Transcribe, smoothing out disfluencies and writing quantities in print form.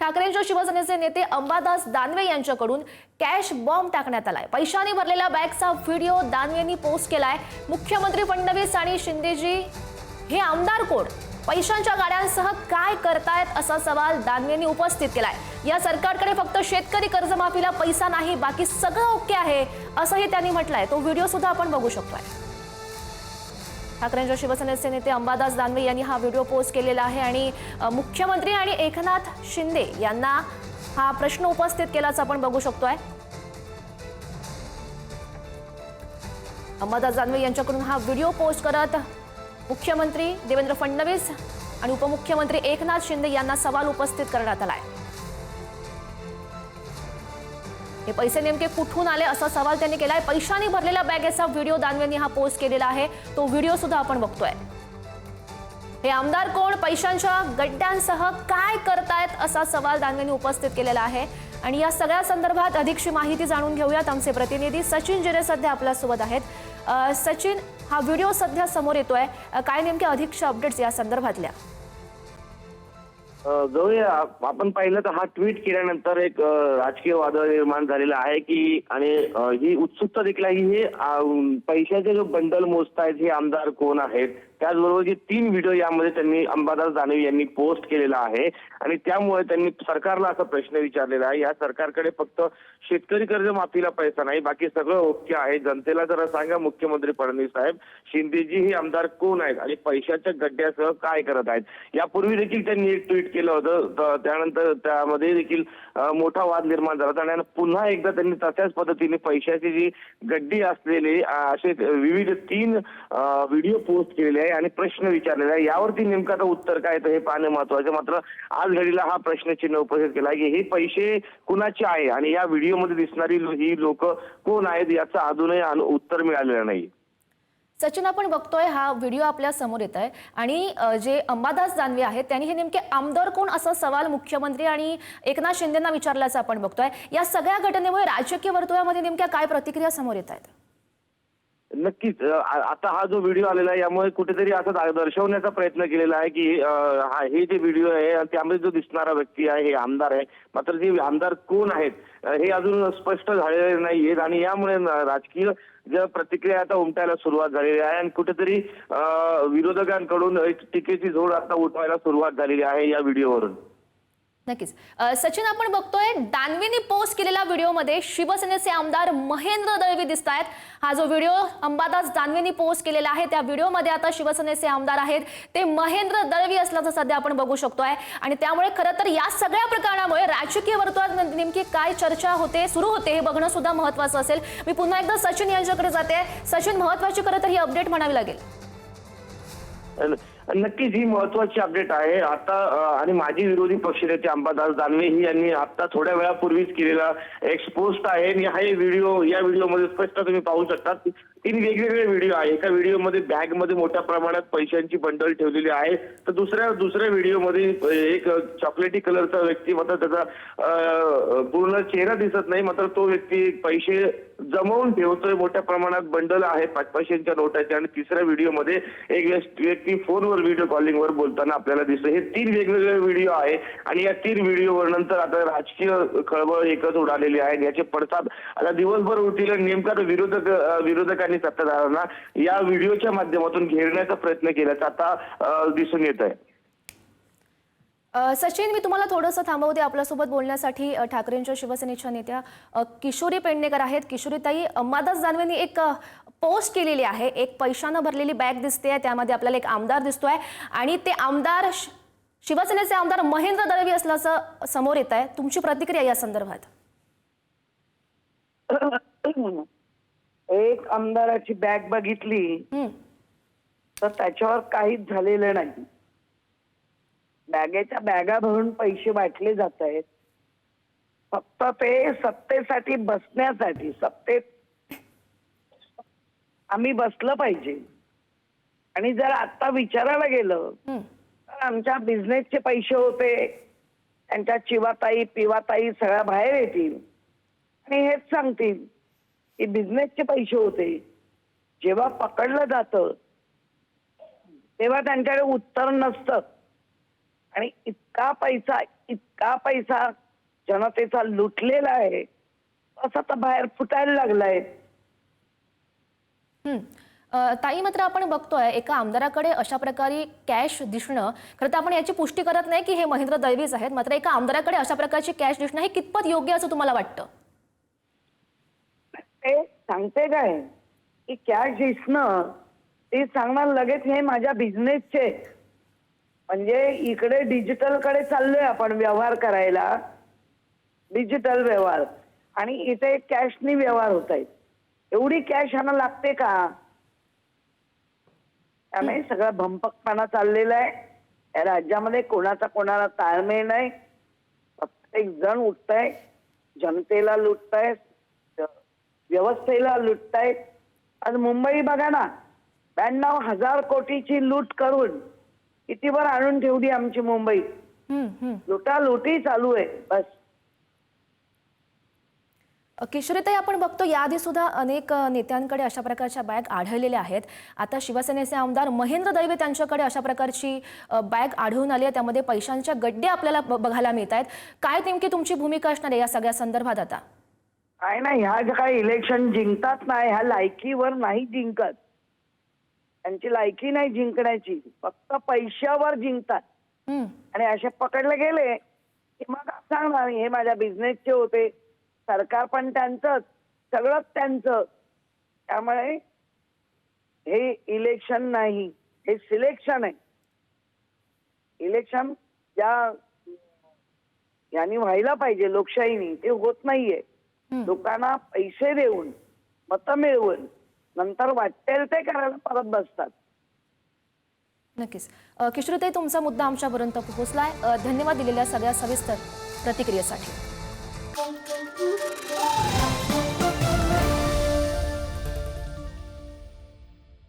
ठाकरेंच्या शिवसेनेचे नेते अंबादास दानवे यांच्याकडून कॅश बॉम्ब टाकण्यात आलाय। पैशाने भरलेल्या बॅगचा व्हिडिओ दानवेंनी पोस्ट केलाय। मुख्यमंत्री फडणवीस आणि शिंदेजी हे आमदार कोण, पैशांच्या गाड्यांसह काय करतायत असा सवाल दानवेंनी उपस्थित केलाय। या सरकारकडे फक्त शेतकरी कर्जमाफीला पैसा नाही, बाकी सगळं ओके आहे असंही त्यांनी म्हटलंय। तो व्हिडिओ सुद्धा आपण बघू शकतोय। ठाकरेंच्या शिवसेनेचे नेते अंबादास दानवे यांनी हा व्हिडिओ पोस्ट केलेला आहे आणि मुख्यमंत्री आणि एकनाथ शिंदे यांना हा प्रश्न उपस्थित केल्याचं आपण बघू शकतोय। अंबादास दानवे यांच्याकडून हा व्हिडिओ पोस्ट करत मुख्यमंत्री देवेंद्र फडणवीस आणि उपमुख्यमंत्री एकनाथ शिंदे यांना सवाल उपस्थित करण्यात आलाय। हे पैसे नेमके कुठून आले असा सवाल त्यांनी केलाय। पैशांनी भरलेल्या बॅगेचा व्हिडिओ दानवेंनी हा पोस्ट केलेला आहे। तो व्हिडिओ सुद्धा आपण बघतोय। हे आमदार कोण, पैशांच्या गड्ड्यांसह काय करतायत असा सवाल दानवेंनी उपस्थित केलेला आहे। आणि या सगळ्या संदर्भात अधिकची माहिती जाणून घेऊयात। आमचे प्रतिनिधी सचिन जिरे सध्या आपल्या सोबत आहेत। सचिन, हा व्हिडिओ सध्या समोर येतोय, काय नेमके अधिकच्या अपडेट्स या संदर्भातल्या? जाऊया, आपण पाहिलं तर हा ट्विट केल्यानंतर एक राजकीय वादळ निर्माण झालेला आहे की आणि ही उत्सुकता देखील आहे की हे पैशाचे जो बंडल मोजतायत हे आमदार कोण आहेत। त्याचबरोबर जे 3 व्हिडिओ यामध्ये त्यांनी अंबादास दानवे यांनी पोस्ट केलेला आहे आणि त्यामुळे त्यांनी सरकारला असा प्रश्न विचारलेला आहे, या सरकारकडे फक्त शेतकरी कर्जमाफीला पैसा नाही, बाकी सगळं ओके आहे, जनतेला जरा सांगा मुख्यमंत्री फडणवीस साहेब, शिंदेजी हे आमदार कोण आहेत आणि पैशाच्या गड्ड्यासह काय करत आहेत। यापूर्वी देखील त्यांनी एक ट्विट केलं होतं, त्यानंतर त्यामध्ये देखील मोठा वाद निर्माण झाला आणि पुन्हा एकदा त्यांनी तशाच पद्धतीने पैशाची जी गड्डी असलेले असे विविध 3 व्हिडिओ पोस्ट केलेले आहे आणि प्रश्न विचारलेला आहे। यावरती नेमकं आता उत्तर काय तर हे पाहणं महत्वाचं। मात्र आज घडीला हा प्रश्नचिन्ह उपस्थित केला की हे पैसे कुणाचे आहे आणि या व्हिडिओमध्ये दिसणारी ही लोक कोण आहेत याचं अजूनही उत्तर मिळालेलं नाही। सचिन, आपण बघतोय हा व्हिडिओ आपल्या समोर येत आहे आणि जे अंबादास दानवे आहेत त्यांनी हे नेमके आमदार कोण असा सवाल मुख्यमंत्री आणि एकनाथ शिंदेंना विचारल्याचं आपण बघतोय। या सगळ्या घटनेमुळे राजकीय वर्तुळामध्ये नेमक्या काय प्रतिक्रिया समोर येत आहेत? नक्कीच, आता हा जो व्हिडिओ आलेला आहे यामुळे कुठेतरी असं दर्शवण्याचा प्रयत्न केलेला आहे की हे जे व्हिडिओ आहे त्यामध्ये जो दिसणारा व्यक्ती आहे हे आमदार आहे, मात्र जे आमदार कोण आहेत हे अजून स्पष्ट झालेले नाहीयेत आणि यामुळे राजकीय ज्या प्रतिक्रिया आता उमटायला सुरुवात झालेली आहे आणि कुठेतरी विरोधकांकडून एक टीकेची झोड आता उठवायला सुरुवात झालेली आहे या व्हिडिओवरून। नक्कीच सचिन, आपण बघतोय दानवेंनी पोस्ट केलेल्या व्हिडिओमध्ये शिवसेनेचे आमदार महेंद्र दळवी दिसतायत। हा जो व्हिडिओ अंबादास दानवेंनी पोस्ट केलेला आहे त्या व्हिडिओमध्ये आता शिवसेनेचे आमदार आहेत ते महेंद्र दळवी असल्याचं सध्या आपण बघू शकतोय आणि त्यामुळे खरं तर या सगळ्या प्रकरणामुळे राजकीय वर्तुळात नेमकी काय चर्चा सुरू होते हे बघणं सुद्धा महत्त्वाचं असेल। मी पुन्हा एकदा सचिन यांच्याकडे जाते। सचिन, महत्त्वाची खरं तर ही अपडेट म्हणावी लागेल। नक्कीच ही महत्वाची अपडेट आहे आता आणि माजी विरोधी पक्षनेते अंबादास दानवे यांनी आता थोड्या वेळापूर्वीच केलेला एक पोस्ट आहे आणि हा व्हिडिओ या व्हिडिओमध्ये स्पष्ट तुम्ही पाहू शकता। 3 वेगवेगळे व्हिडिओ आहे। एका व्हिडिओमध्ये बॅगमध्ये मोठ्या प्रमाणात पैशांची बंडल ठेवलेली आहे तर दुसऱ्या व्हिडिओमध्ये एक चॉकलेटी कलरचा व्यक्ती, मात्र त्याचा पूर्ण चेहरा दिसत नाही, मात्र तो व्यक्ती पैसे जमवून ठेवतोय, मोठ्या प्रमाणात बंडल आहे 5 पैशांच्या नोटाचे आणि तिसऱ्या व्हिडिओमध्ये एक व्यक्ती फोनवर व्हिडिओ कॉलिंगवर बोलताना आपल्याला दिसतं। हे 3 वेगवेगळे व्हिडिओ आहे आणि या 3 व्हिडिओवर नंतर आता राजकीय खळबळ एकच उडालेली आहे। याचे पडसाद आता दिवसभर उठतील आणि नेमका विरोधकांनी सत्ताधाऱ्यांना या व्हिडिओच्या माध्यमातून घेरण्याचा प्रयत्न केल्याचं आता दिसून येत आहे। सचिन, मी तुम्हाला थोडंसं थांबवते आपल्यासोबत बोलण्यासाठी। ठाकरेंच्या शिवसेनेच्या नेत्या किशोरी पेडणेकर आहेत। किशोरीताई, अंबादास दानवेंनी एक पोस्ट केलेली आहे, एक पैशानं भरलेली बॅग दिसते, त्यामध्ये आपल्याला एक आमदार दिसतोय आणि ते आमदार शिवसेनेचे आमदार महेंद्र दळवी असल्याचं समोर येत आहे। तुमची प्रतिक्रिया या संदर्भात? एक आमदाराची बॅग बघितली तर त्याच्यावर काहीच झालेलं नाही। बॅगेच्या बॅगा भरून पैसे वाटले जात आहेत, फक्त ते सत्तेसाठी बसण्यासाठी, सत्तेत आम्ही बसलं पाहिजे। आणि जर आता विचारायला गेलं तर आमच्या बिझनेसचे पैसे होते, त्यांच्या चिवाताई पिवाताई सगळ्या बाहेर येतील आणि हेच सांगतील की बिझनेसचे पैसे होते। जेव्हा पकडलं जातं तेव्हा त्यांच्याकडे उत्तर नसतं आणि इतका पैसा इतका पैसा जनतेचा लुटलेला आहे, असं तर बाहेर फुटायला लागलाय. ताई, मात्र आपण बघतोय एका आमदाराकडे अशा प्रकारे कॅश दिसणं, खरं तर आपण याची पुष्टी करत नाही की हे महेंद्र दळवीच आहेत, मात्र एका आमदाराकडे अशा प्रकारची कॅश दिसणं हे कितपत योग्य असं तुम्हाला वाटतं? ते सांगते काय की कॅश दिसणं ते सांगणार लगेच हे माझ्या बिझनेसचे, म्हणजे इकडे डिजिटल कडे चाललोय आपण व्यवहार करायला, डिजिटल व्यवहार, आणि इथे कॅशनी व्यवहार होत आहेत. एवढी कॅश ह्यांना लागते का? त्यामुळे सगळा भंपकपणा चाललेला आहे या राज्यामध्ये. कोणाचा कोणाला ताळमेळ नाही. प्रत्येक जण उठताय, जनतेला लुटताय, व्यवस्थेला लुटतायत. आज मुंबई बघा ना, 92,000 कोटीची लूट करून कितीवर आणून ठेवली आमची मुंबई. लुटालुटी चालू आहे बस. किशोरीताई, आपण बघतो याआधी सुद्धा अनेक नेत्यांकडे अशा प्रकारच्या बॅग आढळलेल्या आहेत. आता शिवसेनेचे आमदार महेंद्र दळवी त्यांच्याकडे अशा प्रकारची बॅग आढळून आली आहे, त्यामध्ये पैशांच्या गड्डे आपल्याला बघायला मिळत आहेत. काय नेमकी तुमची भूमिका असणार आहे या सगळ्या संदर्भात? आता काय नाही, ह्या ज्या काही इलेक्शन जिंकतात नाही, ह्या लायकीवर नाही जिंकत. त्यांची लायकी नाही जिंकण्याची, फक्त पैशावर जिंकतात. आणि असे पकडले गेले की मग सांगणार हे माझ्या बिझनेसचे होते, सरकार पण त्यांचंच, सगळंच त्यांचं. त्यामुळे हे इलेक्शन नाही, हे सिलेक्शन आहे. इलेक्शन यांनी व्हायला पाहिजे लोकशाहीनी, ते होत नाहीये. लोकांना पैसे देऊन मतं मिळवून नंतर वाटेल ते करायला परत बसतात. नक्कीच. किशोरीताई, तुमचा मुद्दा आमच्यापर्यंत पोहोचलाय. धन्यवाद दिलेल्या सगळ्या सविस्तर प्रतिक्रियेसाठी.